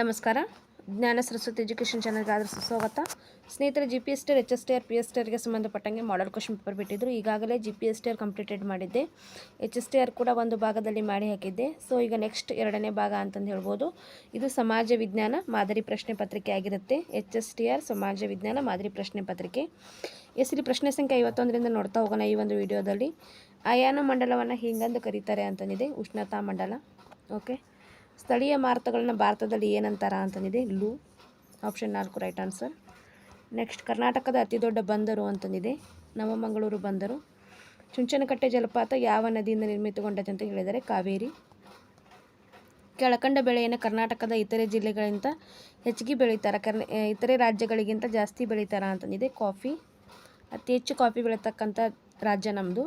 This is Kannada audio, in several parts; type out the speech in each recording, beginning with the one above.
ನಮಸ್ಕಾರ. ಜ್ಞಾನ ಸರಸ್ವತಿ ಎಜುಕೇಷನ್ ಚಾನಲ್ಗೆ ಆದರೂ ಸುಸ್ವಾಗತ. ಸ್ನೇಹಿತರೆ, G P S T R, H S T R, P S T ಆರ್ಗೆ ಸಂಬಂಧಪಟ್ಟಂಗೆ ಮಾಡಲ್ ಕ್ವಶನ್ ಪೇಪರ್ ಬಿಟ್ಟಿದ್ದರು. ಈಗಾಗಲೇ G P S T R completed ಮಾಡಿದ್ದೆ, ಎಚ್ ಎಸ್ ಟಿ ಆರ್ ಕೂಡ ಒಂದು ಭಾಗದಲ್ಲಿ ಮಾಡಿ ಹಾಕಿದ್ದೆ. ಸೊ ಈಗ ನೆಕ್ಸ್ಟ್ ಎರಡನೇ ಭಾಗ ಅಂತಂದು ಹೇಳ್ಬೋದು. ಇದು ಸಮಾಜ ವಿಜ್ಞಾನ ಮಾದರಿ ಪ್ರಶ್ನೆ ಪತ್ರಿಕೆ ಆಗಿರುತ್ತೆ. ಎಚ್ ಎಸ್ ಟಿ ಆರ್ ಸಮಾಜ ವಿಜ್ಞಾನ ಮಾದರಿ ಪ್ರಶ್ನೆ ಪತ್ರಿಕೆ. ಇಲ್ಲಿ ಪ್ರಶ್ನೆ ಸಂಖ್ಯೆ 51ರಿಂದ ನೋಡ್ತಾ ಹೋಗೋಣ ಈ ಒಂದು ವಿಡಿಯೋದಲ್ಲಿ. ಅಯಾನ ಮಂಡಲವನ್ನು ಹಿಂಗಂದು ಕರೀತಾರೆ ಅಂತಂದಿದೆ, ಉಷ್ಣತಾ ಮಂಡಲ. ಓಕೆ, ಸ್ಥಳೀಯ ಮಾರುತಗಳನ್ನ ಭಾರತದಲ್ಲಿ ಏನಂತಾರ ಅಂತಂದಿದೆ, Loo. Option 4 right answer. Next, ಕರ್ನಾಟಕದ ಅತಿ ದೊಡ್ಡ ಬಂದರು ಅಂತಂದಿದೆ, ನವಮಂಗಳೂರು ಬಂದರು. ಚುಂಚನಕಟ್ಟೆ ಜಲಪಾತ ಯಾವ ನದಿಯಿಂದ ನಿರ್ಮಿತಗೊಂಡದೆ ಅಂತ ಹೇಳಿದರೆ ಕಾವೇರಿ. ಕೆಳಕಂಡ ಬೆಳೆಯನ್ನು ಕರ್ನಾಟಕದ ಇತರೆ ಜಿಲ್ಲೆಗಳಿಗಿಂತ ಹೆಚ್ಚಿಗೆ ಬೆಳೀತಾರೆ, ಇತರೆ ರಾಜ್ಯಗಳಿಗಿಂತ ಜಾಸ್ತಿ ಬೆಳೀತಾರ ಅಂತಂದಿದೆ, ಕಾಫಿ. ಅತಿ ಹೆಚ್ಚು ಕಾಫಿ ಬೆಳೀತಕ್ಕಂಥ ರಾಜ್ಯ ನಮ್ಮದು.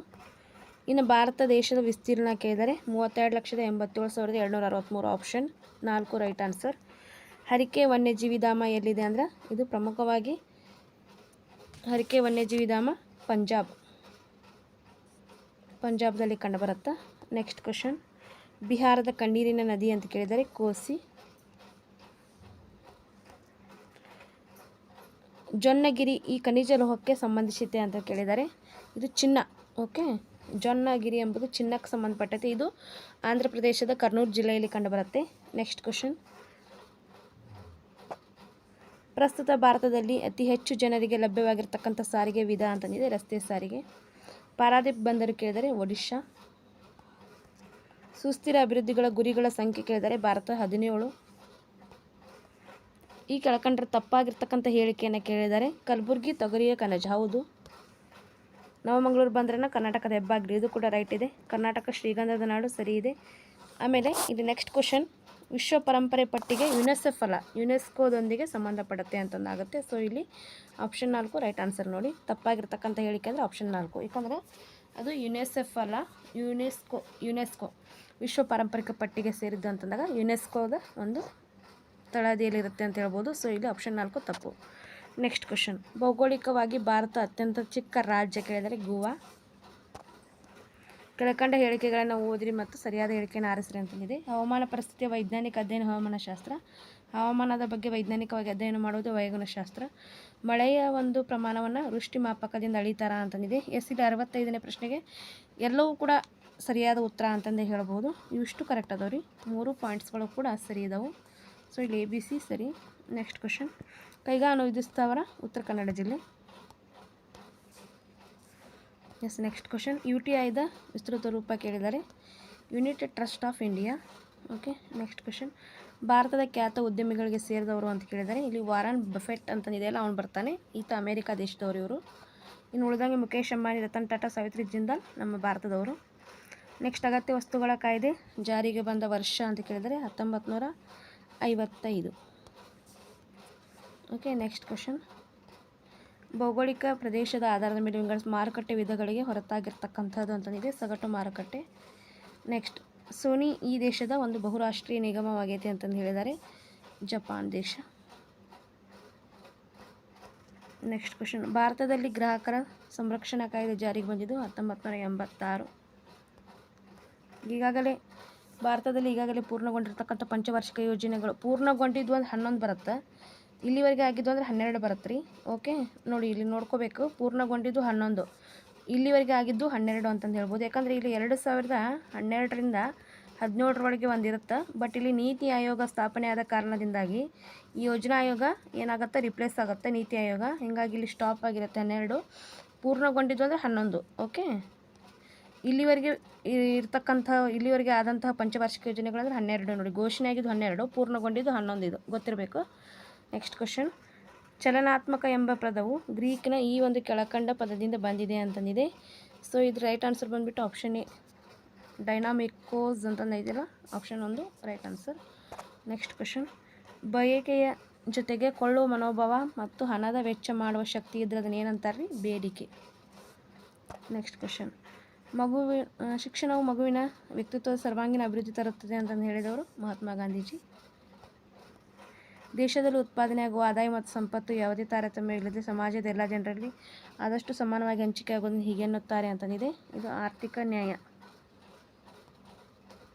ಇನ್ನು ಭಾರತ ದೇಶದ ವಿಸ್ತೀರ್ಣ ಕೇಳಿದರೆ 32,87,263. Option 4 right answer. ಹರಿಕೆ ವನ್ಯಜೀವಿ ಧಾಮ ಎಲ್ಲಿದೆ ಅಂದ್ರೆ ಇದು ಪ್ರಮುಖವಾಗಿ ಹರಿಕೆ ವನ್ಯಜೀವಿ ಧಾಮ ಪಂಜಾಬ್ದಲ್ಲಿ ಕಂಡುಬರುತ್ತೆ. ನೆಕ್ಸ್ಟ್ ಕ್ವಶನ್, ಬಿಹಾರದ ಕಣ್ಣೀರಿನ ನದಿ ಅಂತ ಕೇಳಿದರೆ ಕೋಸಿ. ಜೊನ್ನಗಿರಿ ಈ ಖನಿಜ ಲೋಹಕ್ಕೆ ಸಂಬಂಧಿಸಿದೆ ಅಂತ ಕೇಳಿದರೆ ಇದು ಚಿನ್ನ. ಓಕೆ, ಜೊನ್ನಗಿರಿ ಎಂಬುದು ಚಿನ್ನಕ್ಕೆ ಸಂಬಂಧಪಟ್ಟೈತೆ. ಇದು ಆಂಧ್ರ ಪ್ರದೇಶದ ಕರ್ನೂಲ್ ಜಿಲ್ಲೆಯಲ್ಲಿ ಕಂಡುಬರುತ್ತೆ. ನೆಕ್ಸ್ಟ್ ಕ್ವಶನ್, ಪ್ರಸ್ತುತ ಭಾರತದಲ್ಲಿ ಅತಿ ಹೆಚ್ಚು ಜನರಿಗೆ ಲಭ್ಯವಾಗಿರ್ತಕ್ಕಂಥ ಸಾರಿಗೆ ವಿಧ ಅಂತಂದಿದೆ ರಸ್ತೆ ಸಾರಿಗೆ. ಪಾರಾದೀಪ್ ಬಂದರು ಕೇಳಿದರೆ ಒಡಿಶಾ. ಸುಸ್ಥಿರ ಅಭಿವೃದ್ಧಿಗಳ ಗುರಿಗಳ ಸಂಖ್ಯೆ ಕೇಳಿದರೆ ಭಾರತ 17. ಈ ಕೆಳಕಂಡ್ರೆ ತಪ್ಪಾಗಿರ್ತಕ್ಕಂಥ ಹೇಳಿಕೆಯನ್ನು ಕೇಳಿದರೆ ಕಲಬುರ್ಗಿ ತೊಗರಿಯ ಕಣಜ. ಹೌದು. ನವಮಂಗಳೂರು ಬಂದ್ರನ್ನ ಕರ್ನಾಟಕದ ಹೆಬ್ಬಾಗಿಲು, ಇದು ಕೂಡ ರೈಟ್ ಇದೆ. ಕರ್ನಾಟಕ ಶ್ರೀಗಂಧದ ನಾಡು, ಸರಿ ಇದೆ. ಆಮೇಲೆ ಇಲ್ಲಿ ನೆಕ್ಸ್ಟ್ ಕ್ವಶನ್, ವಿಶ್ವ ಪರಂಪರೆ ಪಟ್ಟಿಗೆ ಯುನೆಸೆಫ್ ಅಲ್ಲ ಯುನೆಸ್ಕೋದೊಂದಿಗೆ ಸಂಬಂಧಪಡುತ್ತೆ ಅಂತಂದಾಗುತ್ತೆ. ಸೊ ಇಲ್ಲಿ ಆಪ್ಷನ್ 4 ರೈಟ್ ಆನ್ಸರ್. ನೋಡಿ, ತಪ್ಪಾಗಿರ್ತಕ್ಕಂಥ ಹೇಳಿಕೆ ಅಂದರೆ ಆಪ್ಷನ್ 4, ಯಾಕಂದರೆ ಅದು ಯುನೆಸೆಫ್ ಅಲ್ಲ ಯುನೆಸ್ಕೋ ವಿಶ್ವ ಪಾರಂಪರಿಕ ಪಟ್ಟಿಗೆ ಸೇರಿದ್ದು ಅಂತಂದಾಗ ಯುನೆಸ್ಕೋದ ಒಂದು ತಳಹದಿಯಲ್ಲಿರುತ್ತೆ ಅಂತ ಹೇಳ್ಬೋದು. ಸೊ ಇಲ್ಲಿ ಆಪ್ಷನ್ 4 ತಪ್ಪು. ನೆಕ್ಸ್ಟ್ ಕ್ವಶನ್, ಭೌಗೋಳಿಕವಾಗಿ ಭಾರತ ಅತ್ಯಂತ ಚಿಕ್ಕ ರಾಜ್ಯ ಕೇಳಿದರೆ ಗೋವಾ. ಕೆಳಕಂಡ ಹೇಳಿಕೆಗಳನ್ನು ಓದಿರಿ ಮತ್ತು ಸರಿಯಾದ ಹೇಳಿಕೆಯನ್ನು ಆರಿಸ್ರಿ ಅಂತಂದಿದೆ. ಹವಾಮಾನ ಪರಿಸ್ಥಿತಿಯ ವೈಜ್ಞಾನಿಕ ಅಧ್ಯಯನ ಹವಾಮಾನಶಾಸ್ತ್ರ. ಹವಾಮಾನದ ಬಗ್ಗೆ ವೈಜ್ಞಾನಿಕವಾಗಿ ಅಧ್ಯಯನ ಮಾಡುವುದು ವಾಯುಗುಣಶಾಸ್ತ್ರ. ಮಳೆಯ ಒಂದು ಪ್ರಮಾಣವನ್ನು ವೃಷ್ಟಿ ಮಾಪಕದಿಂದ ಅಳಿತಾರ ಅಂತಂದಿದೆ. ಇಲ್ಲಿ 65ನೇ ಪ್ರಶ್ನೆಗೆ ಎಲ್ಲವೂ ಕೂಡ ಸರಿಯಾದ ಉತ್ತರ ಅಂತಂದೇ ಹೇಳ್ಬೋದು. ಇವಿಷ್ಟು ಕರೆಕ್ಟ್ ಅದಾವೆ ರೀ, 3 ಪಾಯಿಂಟ್ಸ್ಗಳು ಕೂಡ ಸರಿ ಇದಾವೆ. ಸೊ ಇಲ್ಲಿ ABC ಸರಿ. ನೆಕ್ಸ್ಟ್ ಕ್ವಶನ್, ಕೈಗಾ ವಿಧಿಸ್ತವರ ಉತ್ತರ ಕನ್ನಡ ಜಿಲ್ಲೆ. ನೆಕ್ಸ್ಟ್ ಕ್ವಶನ್, UTIದ ವಿಸ್ತೃತ ರೂಪ ಕೇಳಿದ್ದಾರೆ United trust of India. Okay, next question, ಭಾರತದ ಖ್ಯಾತ ಉದ್ಯಮಿಗಳಿಗೆ ಸೇರಿದವರು ಅಂತ ಕೇಳಿದ್ದಾರೆ. ಇಲ್ಲಿ ವಾರನ್ ಬಫೆಟ್ ಅಂತಂದಿದೆಯಲ್ಲ ಅವನು ಬರ್ತಾನೆ, ಈತ ಅಮೇರಿಕಾ ದೇಶದವರು ಇವರು. ಇನ್ನು ಉಳಿದಂಗೆ ಮುಖೇಶ್ ಅಂಬಾನಿ, ರತನ್ ಟಾಟಾ, ಸಾವಿತ್ರಿ ಜಿಂದಾಲ್ ನಮ್ಮ ಭಾರತದವರು. ನೆಕ್ಸ್ಟ್, ಅಗತ್ಯ ವಸ್ತುಗಳ ಕಾಯ್ದೆ ಜಾರಿಗೆ ಬಂದ ವರ್ಷ ಅಂತ ಕೇಳಿದರೆ 1955. ಓಕೆ, ನೆಕ್ಸ್ಟ್ ಕ್ವಶನ್, ಭೌಗೋಳಿಕ ಪ್ರದೇಶದ ಆಧಾರದ ಮೇಲೆ ಮಾರುಕಟ್ಟೆ ವಿಧಗಳಿಗೆ ಹೊರತಾಗಿರ್ತಕ್ಕಂಥದ್ದು ಅಂತಂದಿದೆ ಸಗಟು ಮಾರುಕಟ್ಟೆ. ನೆಕ್ಸ್ಟ್, ಸೋನಿ ಈ ದೇಶದ ಒಂದು ಬಹುರಾಷ್ಟ್ರೀಯ ನಿಗಮವಾಗೈತೆ ಅಂತಂದು ಹೇಳಿದ್ದಾರೆ ಜಪಾನ್ ದೇಶ. ನೆಕ್ಸ್ಟ್ ಕ್ವಶನ್, ಭಾರತದಲ್ಲಿ ಗ್ರಾಹಕರ ಸಂರಕ್ಷಣಾ ಕಾಯ್ದೆ ಜಾರಿಗೆ ಬಂದಿದ್ದು 1986. ಭಾರತದಲ್ಲಿ ಪೂರ್ಣಗೊಂಡಿರ್ತಕ್ಕಂಥ ಪಂಚವಾರ್ಷಿಕ ಯೋಜನೆಗಳು ಪೂರ್ಣಗೊಂಡಿದ್ದು ಒಂದು 11 ಬರುತ್ತೆ, ಇಲ್ಲಿವರೆಗೆ ಆಗಿದ್ದು ಅಂದರೆ 12 ಬರುತ್ತೆ ರೀ. ಓಕೆ, ನೋಡಿ ಇಲ್ಲಿ ನೋಡ್ಕೋಬೇಕು, ಪೂರ್ಣಗೊಂಡಿದ್ದು 11, ಇಲ್ಲಿವರೆಗೆ ಆಗಿದ್ದು 12 ಅಂತಂದು ಹೇಳ್ಬೋದು. ಯಾಕಂದರೆ ಇಲ್ಲಿ 2012ರಿಂದ 17ರೊಳಗೆ ಒಂದಿರುತ್ತೆ. ಬಟ್ ಇಲ್ಲಿ ನೀತಿ ಆಯೋಗ ಸ್ಥಾಪನೆ ಆದ ಕಾರಣದಿಂದಾಗಿ ಈ ಯೋಜನಾ ಆಯೋಗ ಏನಾಗುತ್ತೆ, ರಿಪ್ಲೇಸ್ ಆಗುತ್ತೆ ನೀತಿ ಆಯೋಗ. ಹೀಗಾಗಿ ಇಲ್ಲಿ ಸ್ಟಾಪ್ ಆಗಿರುತ್ತೆ 12, ಪೂರ್ಣಗೊಂಡಿದ್ದು ಅಂದರೆ 11. ಓಕೆ, ಇಲ್ಲಿವರೆಗೆ ಆದಂತಹ ಪಂಚವಾರ್ಷಿಕ ಯೋಜನೆಗಳಂದರೆ 12 ನೋಡಿ, ಘೋಷಣೆ ಆಗಿದ್ದು 12, ಪೂರ್ಣಗೊಂಡಿದ್ದು 11, ಇದು ಗೊತ್ತಿರಬೇಕು. ನೆಕ್ಸ್ಟ್ ಕ್ವಶನ್, ಚಲನಾತ್ಮಕ ಎಂಬ ಪದವು ಗ್ರೀಕ್ನ ಈ ಒಂದು ಕೆಳಕಂಡ ಪದದಿಂದ ಬಂದಿದೆ ಅಂತಂದಿದೆ. ಸೊ ಇದು ರೈಟ್ ಆನ್ಸರ್ ಬಂದುಬಿಟ್ಟು ಆಪ್ಷನ್ ಎ, ಡೈನಾಮಿಕೋಸ್ ಅಂತಂದು ಇದೆಯಲ್ಲ, option 1 right answer. Next question, ಬಯಕೆಯ ಜೊತೆಗೆ ಕೊಳ್ಳುವ ಮನೋಭಾವ ಮತ್ತು ಹಣದ ವೆಚ್ಚ ಮಾಡುವ ಶಕ್ತಿ ಇದ್ರೆ ಅದನ್ನು ಏನಂತಾರೆ ರೀ, ಬೇಡಿಕೆ. ನೆಕ್ಸ್ಟ್ ಕ್ವಶನ್, ಶಿಕ್ಷಣವು ಮಗುವಿನ ವ್ಯಕ್ತಿತ್ವದ ಸರ್ವಾಂಗೀಣ ಅಭಿವೃದ್ಧಿ ತರುತ್ತದೆ ಅಂತಂದು ಹೇಳಿದವರು ಮಹಾತ್ಮ ಗಾಂಧೀಜಿ. ದೇಶದಲ್ಲಿ ಉತ್ಪಾದನೆಯಾಗುವ ಆದಾಯ ಮತ್ತು ಸಂಪತ್ತು ಯಾವುದೇ ತಾರತಮ್ಯ ಇಲ್ಲದೆ ಸಮಾಜದ ಎಲ್ಲ ಜನರಲ್ಲಿ ಆದಷ್ಟು ಸಮಾನವಾಗಿ ಹಂಚಿಕೆ ಆಗೋದನ್ನು ಹೀಗೆ ಎನ್ನುತ್ತಾರೆ ಅಂತಂದಿದೆ, ಇದು ಆರ್ಥಿಕ ನ್ಯಾಯ.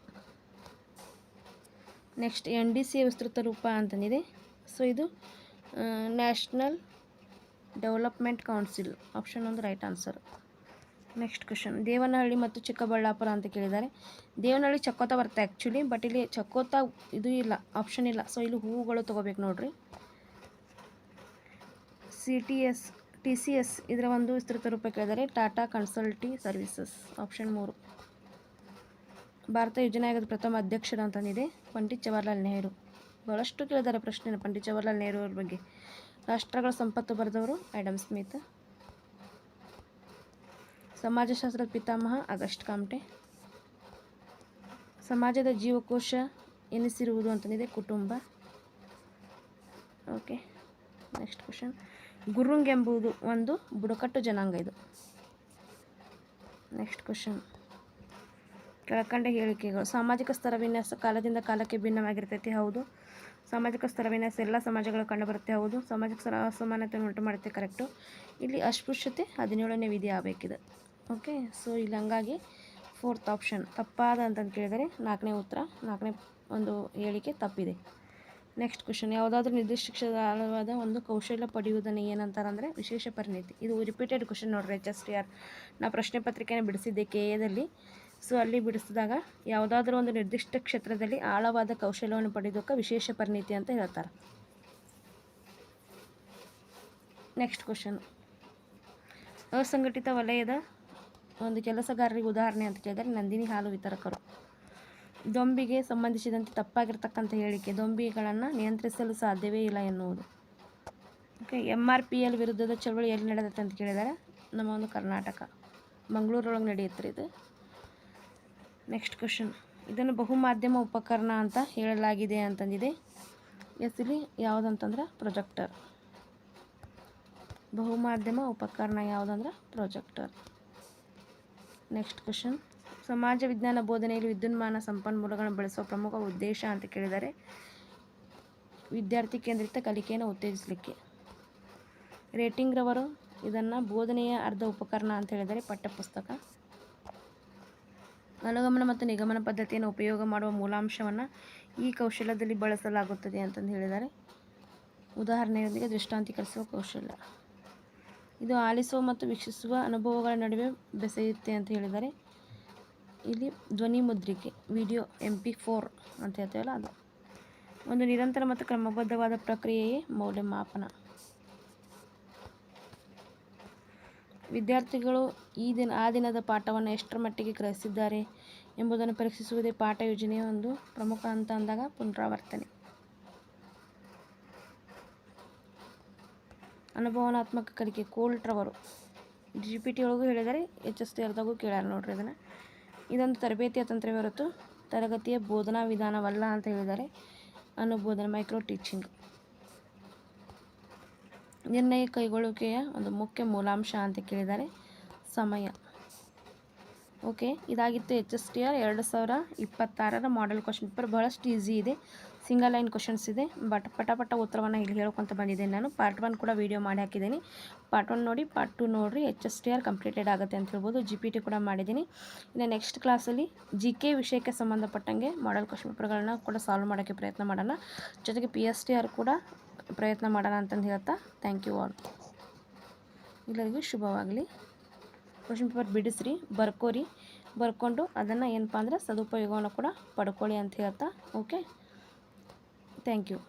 ನೆಕ್ಸ್ಟ್ NDC ವಿಸ್ತೃತ ರೂಪ ಅಂತಂದಿದೆ. ಸೊ ಇದು national development council. Option 1 right answer. Next question, Devanahalli ಮತ್ತು ಚಿಕ್ಕಬಳ್ಳಾಪುರ ಅಂತ ಕೇಳಿದ್ದಾರೆ. ದೇವನಹಳ್ಳಿ ಚಕ್ಕೋತ ಬರುತ್ತೆ ಆ್ಯಕ್ಚುಲಿ, ಬಟ್ ಇಲ್ಲಿ ಚಕ್ಕೋತ ಇದು ಇಲ್ಲ, ಆಪ್ಷನ್ ಇಲ್ಲ. ಸೊ ಇಲ್ಲಿ ಹೂವುಗಳು ತೊಗೋಬೇಕು ನೋಡ್ರಿ. TCS ಇದರ ಒಂದು ವಿಸ್ತೃತ ರೂಪ ಕೇಳಿದರೆ ಟಾಟಾ ಕನ್ಸಲ್ಟಿ ಸರ್ವಿಸಸ್. ಆಪ್ಷನ್ 3. ಭಾರತ ಯೋಜನೆ ಆಯೋಗದ ಪ್ರಥಮ ಅಧ್ಯಕ್ಷರು ಅಂತಂದಿದೆ ಪಂಡಿತ್ ಜವಾಹರ್ಲಾಲ್ ನೆಹರು. ಭಾಳಷ್ಟು ಕೇಳಿದ್ದಾರೆ ಪ್ರಶ್ನೆ ಪಂಡಿತ್ ಜವಾಹರ್ಲಾಲ್ ನೆಹರು ಅವ್ರ ಬಗ್ಗೆ. ರಾಷ್ಟ್ರಗಳ ಸಂಪತ್ತು ಬರೆದವರು ಆ್ಯಡಮ್ ಸ್ಮಿತ್. ಸಮಾಜಶಾಸ್ತ್ರದ ಪಿತಾಮಹ ಆಗಸ್ಟ್ ಕಾಮ್ಟೆ. ಸಮಾಜದ ಜೀವಕೋಶ ಎನಿಸಿರುವುದು ಅಂತಂದಿದೆ ಕುಟುಂಬ. ಓಕೆ, ನೆಕ್ಸ್ಟ್ ಕ್ವಶನ್, ಗುರುಂಗ್ ಎಂಬುದು ಒಂದು ಬುಡಕಟ್ಟು ಜನಾಂಗ ಇದು. ನೆಕ್ಸ್ಟ್ ಕ್ವಶನ್, ಕೆಳಕಂಡ ಹೇಳಿಕೆಗಳು. ಸಾಮಾಜಿಕ ಸ್ತರ ವಿನ್ಯಾಸ ಕಾಲದಿಂದ ಕಾಲಕ್ಕೆ ಭಿನ್ನವಾಗಿರ್ತೈತಿ. ಹೌದು. ಸಾಮಾಜಿಕ ಸ್ತರ ವಿನ್ಯಾಸ ಎಲ್ಲ ಸಮಾಜಗಳು ಕಂಡುಬರುತ್ತೆ. ಹೌದು. ಸಾಮಾಜಿಕ ಸ್ತರ ಅಸಮಾನತೆಯನ್ನು ಉಂಟು ಮಾಡುತ್ತೆ. ಕರೆಕ್ಟು. ಇಲ್ಲಿ ಅಸ್ಪೃಶ್ಯತೆ 17ನೇ ವಿಧಿ ಆಗಬೇಕಿದೆ. ಓಕೆ, ಸೊ ಇಲ್ಲಿ ಹಂಗಾಗಿ 4th ಆಪ್ಷನ್ ತಪ್ಪಾದ ಅಂತಂದು ಕೇಳಿದರೆ 4ನೇ ಉತ್ತರ, 4ನೇ ಒಂದು ಹೇಳಿಕೆ ತಪ್ಪಿದೆ. ನೆಕ್ಸ್ಟ್ ಕ್ವಶನ್, ಯಾವುದಾದ್ರೂ ನಿರ್ದಿಷ್ಟ ಆಳವಾದ ಒಂದು ಕೌಶಲ್ಯ ಪಡೆಯುವುದನ್ನು ಏನಂತಾರೆ ಅಂದರೆ ವಿಶೇಷ ಪರಿಣಿತಿ. ಇದು ರಿಪೀಟೆಡ್ ಕ್ವಶನ್ ನೋಡ್ರಿ. HSTR ನಾ ಪ್ರಶ್ನೆ ಪತ್ರಿಕೆಯನ್ನು ಬಿಡಿಸಿದ್ದೆ KAದಲ್ಲಿ. ಸೊ ಅಲ್ಲಿ ಬಿಡಿಸಿದಾಗ ಯಾವುದಾದ್ರೂ ಒಂದು ನಿರ್ದಿಷ್ಟ ಕ್ಷೇತ್ರದಲ್ಲಿ ಆಳವಾದ ಕೌಶಲ್ಯವನ್ನು ಪಡೆಯೋದಕ್ಕೆ ವಿಶೇಷ ಪರಿಣಿತಿ ಅಂತ ಹೇಳ್ತಾರೆ. ನೆಕ್ಸ್ಟ್ ಕ್ವಶನ್, ಅಸಂಘಟಿತ ವಲಯದ ಒಂದು ಕೆಲಸಗಾರರಿಗೆ ಉದಾಹರಣೆ ಅಂತ ಕೇಳಿದರೆ ನಂದಿನಿ ಹಾಲು ವಿತರಕರು. ದೊಂಬಿಗೆ ಸಂಬಂಧಿಸಿದಂತೆ ತಪ್ಪಾಗಿರ್ತಕ್ಕಂಥ ಹೇಳಿಕೆ, ದೊಂಬಿಗಳನ್ನು ನಿಯಂತ್ರಿಸಲು ಸಾಧ್ಯವೇ ಇಲ್ಲ ಎನ್ನುವುದು. ಓಕೆ, MRPL ವಿರುದ್ಧದ ಚಳವಳಿ ಎಲ್ಲಿ ನಡೆದತ್ತೆ ಅಂತ ಕೇಳಿದರೆ ನಮ್ಮ ಒಂದು ಕರ್ನಾಟಕ ಮಂಗಳೂರೊಳಗೆ ನಡೆಯುತ್ತೆ ಇದು. ನೆಕ್ಸ್ಟ್ ಕ್ವಶನ್, ಇದನ್ನು ಬಹುಮಾಧ್ಯಮ ಉಪಕರಣ ಅಂತ ಹೇಳಲಾಗಿದೆ ಅಂತಂದಿದೆ. ಇಲ್ಲಿ ಯಾವುದಂತಂದ್ರೆ ಪ್ರೊಜೆಕ್ಟರ್. ಬಹುಮಾಧ್ಯಮ ಉಪಕರಣ ಯಾವುದಂದ್ರೆ ಪ್ರೊಜೆಕ್ಟರ್. ನೆಕ್ಸ್ಟ್ ಕ್ವಶನ್, ಸಮಾಜ ವಿಜ್ಞಾನ ಬೋಧನೆಯಲ್ಲಿ ವಿದ್ಯುನ್ಮಾನ ಸಂಪನ್ಮೂಲಗಳನ್ನು ಬಳಸುವ ಪ್ರಮುಖ ಉದ್ದೇಶ ಅಂತ ಕೇಳಿದರೆ ವಿದ್ಯಾರ್ಥಿ ಕೇಂದ್ರಿತ ಕಲಿಕೆಯನ್ನು ಉತ್ತೇಜಿಸಲಿಕ್ಕೆ. ರೇಟಿಂಗ್ ರವರು ಇದನ್ನು ಬೋಧನೆಯ ಅರ್ಧ ಉಪಕರಣ ಅಂತ ಹೇಳಿದರೆ ಪಠ್ಯಪುಸ್ತಕ. ಅನುಗಮನ ಮತ್ತು ನಿಗಮನ ಪದ್ಧತಿಯನ್ನು ಉಪಯೋಗ ಮಾಡುವ ಮೂಲಾಂಶವನ್ನು ಈ ಕೌಶಲ್ಯದಲ್ಲಿ ಬಳಸಲಾಗುತ್ತದೆ ಅಂತಂದು ಹೇಳಿದ್ದಾರೆ. ಉದಾಹರಣೆಯೊಂದಿಗೆ ದೃಷ್ಟಾಂತೀಕರಿಸುವ ಕೌಶಲ್ಯ. ಇದು ಆಲಿಸುವ ಮತ್ತು ವೀಕ್ಷಿಸುವ ಅನುಭವಗಳ ನಡುವೆ ಬೆಸೆಯುತ್ತೆ ಅಂತ ಹೇಳಿದ್ದಾರೆ. ಇಲ್ಲಿ ಧ್ವನಿ ಮುದ್ರಿಕೆ, ವಿಡಿಯೋ MP4 ಅಂತ ಹೇಳ್ತೇವಲ್ಲ ಅದು. ಒಂದು ನಿರಂತರ ಮತ್ತು ಕ್ರಮಬದ್ಧವಾದ ಪ್ರಕ್ರಿಯೆಯೇ ಮೌಲ್ಯಮಾಪನ. ವಿದ್ಯಾರ್ಥಿಗಳು ಆ ದಿನದ ಪಾಠವನ್ನು ಎಷ್ಟರ ಮಟ್ಟಿಗೆ ಗ್ರಹಿಸಿದ್ದಾರೆ ಎಂಬುದನ್ನು ಪರೀಕ್ಷಿಸುವುದೇ ಪಾಠ ಯೋಜನೆಯ ಒಂದು ಪ್ರಮುಖ ಹಂತ ಅಂದಾಗ ಪುನರಾವರ್ತನೆ. ಅನುಭವನಾತ್ಮಕ ಕಲಿಕೆ, ಕೋಲ್ಟ್ರವರು GPT ಒಳಗೂ ಹೇಳಿದ್ದಾರೆ, HSTRದಾಗೂ ಕೇಳ್ಯಾರ ನೋಡ್ರಿ ಇದನ್ನು. ಇದೊಂದು ತರಬೇತಿಯ ತಂತ್ರವೇ ಹೊರತು ತರಗತಿಯ ಬೋಧನಾ ವಿಧಾನವಲ್ಲ ಅಂತ ಹೇಳಿದ್ದಾರೆ. ಅನುಬೋಧನೆ, ಮೈಕ್ರೋ ಟೀಚಿಂಗ್. ನಿರ್ಣಯ ಕೈಗೊಳ್ಳುವಿಕೆಯ ಒಂದು ಮುಖ್ಯ ಮೂಲಾಂಶ ಅಂತ ಕೇಳಿದ್ದಾರೆ ಸಮಯ. ಓಕೆ, ಇದಾಗಿತ್ತು HSTR 2026 ಮಾಡೆಲ್ ಕ್ವಶನ್ ಪೇಪರ್. ಬಹಳಷ್ಟು ಈಸಿ ಇದೆ, ಸಿಂಗಲ್ ಲೈನ್ ಕ್ವಶನ್ಸ್ ಇದೆ. ಬಟ್ ಪಟ ಉತ್ತರವನ್ನು ಇಲ್ಲಿ ಹೇಳ್ಕೊತ ಬಂದಿದ್ದೇನೆ ನಾನು. ಪಾರ್ಟ್ 1 ಕೂಡ ವೀಡಿಯೋ ಮಾಡಿ ಹಾಕಿದ್ದೀನಿ. ಪಾರ್ಟ್ 1 ನೋಡಿ, ಪಾರ್ಟ್ 2 ನೋಡಿರಿ. HSTR ಕಂಪ್ಲೀಟೆಡ್ ಆಗುತ್ತೆ ಅಂತ ಹೇಳ್ಬೋದು. GPT ಕೂಡ ಮಾಡಿದ್ದೀನಿ. ಇನ್ನು ನೆಕ್ಸ್ಟ್ ಕ್ಲಾಸಲ್ಲಿ GK ವಿಷಯಕ್ಕೆ ಸಂಬಂಧಪಟ್ಟಂಗೆ ಮಾಡೆಲ್ ಕ್ವಶನ್ ಪೇಪರ್ಗಳನ್ನ ಕೂಡ ಸಾಲ್ವ್ ಮಾಡೋಕ್ಕೆ ಪ್ರಯತ್ನ ಮಾಡೋಣ. ಜೊತೆಗೆ PSTR ಕೂಡ ಪ್ರಯತ್ನ ಮಾಡೋಣ ಅಂತಂದು ಹೇಳ್ತಾ ಥ್ಯಾಂಕ್ ಯು ಆಲ್. ಎಲ್ಲರಿಗೂ ಶುಭವಾಗಲಿ. ಕ್ವಶನ್ ಪೇಪರ್ ಬಿಡಿಸ್ರಿ, ಬರ್ಕೊಂಡು ಅದನ್ನು ಏನಪ್ಪ ಅಂದರೆ ಸದುಪಯೋಗವನ್ನು ಕೂಡ ಪಡ್ಕೊಳ್ಳಿ ಅಂತ ಹೇಳ್ತಾ. Okay, thank you.